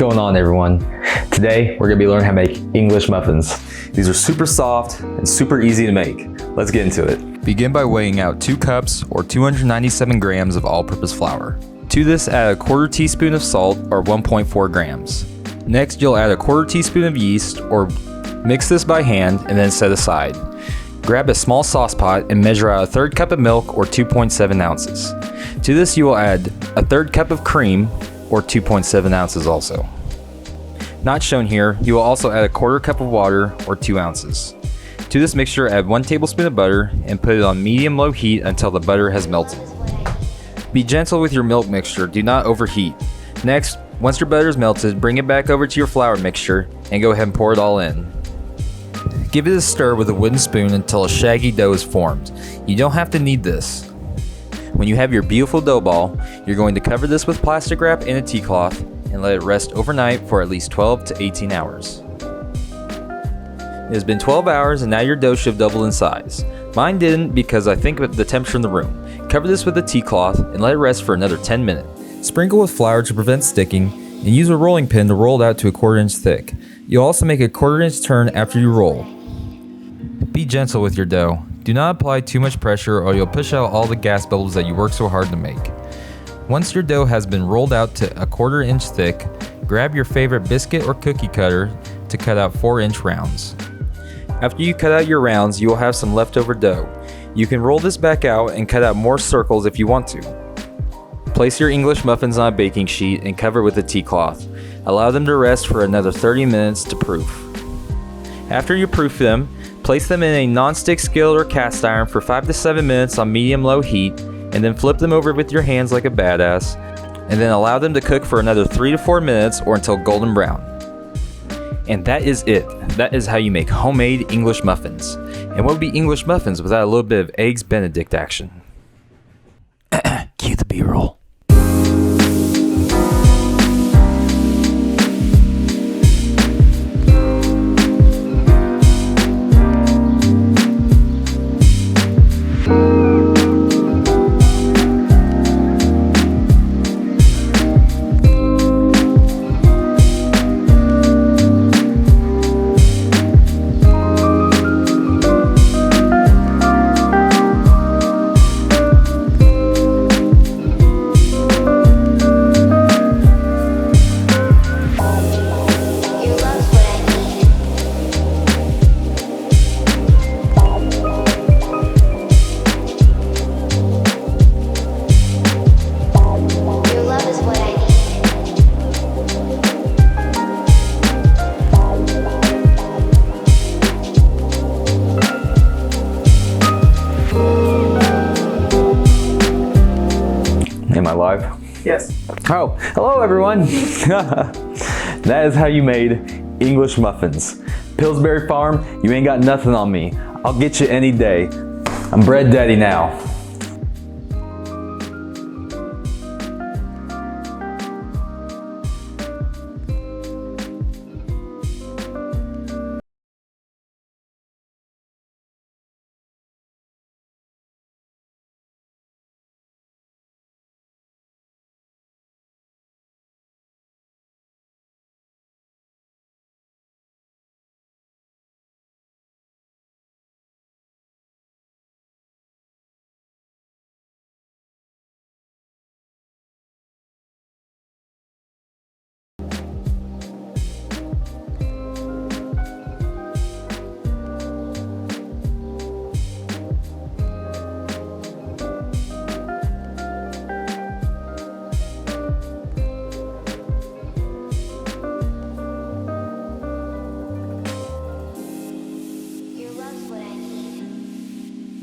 going on, everyone? Today we're going to be learning how to make English muffins. These are super soft and super easy to make. Let's get into it. Begin by weighing out 2 cups or 297 grams of all-purpose flour. To this, add a 1/4 teaspoon of salt or 1.4 grams. Next, you'll add a 1/4 teaspoon of yeast or mix this by hand and then set aside. Grab a small sauce pot and measure out a 1/3 cup of milk or 2.7 ounces. To this, you will add a 1/3 cup of cream or 2.7 ounces also. Not shown here, you will also add a 1/4 cup of water or 2 ounces. To this mixture, add 1 tablespoon of butter and put it on medium-low heat until the butter has melted. Be gentle with your milk mixture, do not overheat. Next, once your butter is melted, bring it back over to your flour mixture and go ahead and pour it all in. Give it a stir with a wooden spoon until a shaggy dough is formed. You don't have to knead this. When you have your beautiful dough ball, you're going to cover this with plastic wrap and a tea cloth and let it rest overnight for at least 12 to 18 hours. It has been 12 hours and now your dough should have doubled in size. Mine didn't because I think of the temperature in the room. Cover this with a tea cloth and let it rest for another 10 minutes. Sprinkle with flour to prevent sticking and use a rolling pin to roll it out to a 1/4 inch thick. You'll also make a 1/4 inch turn after you roll. Be gentle with your dough. Do not apply too much pressure or you'll push out all the gas bubbles that you work so hard to make. Once your dough has been rolled out to a 1/4 inch thick, grab your favorite biscuit or cookie cutter to cut out 4-inch rounds. After you cut out your rounds, you will have some leftover dough. You can roll this back out and cut out more circles if you want to. Place your English muffins on a baking sheet and cover with a tea cloth. Allow them to rest for another 30 minutes to proof. After you proof them, place them in a non-stick skillet or cast iron for 5 to 7 minutes on medium-low heat, and then flip them over with your hands like a badass, and then allow them to cook for another 3 to 4 minutes or until golden brown. And that is it. That is how you make homemade English muffins. And what would be English muffins without a little bit of eggs benedict action? Cue the B-roll. Am I live? Yes. Oh, hello everyone. That is how you made English muffins. Pillsbury Farm, you ain't got nothing on me. I'll get you any day. I'm bread daddy now.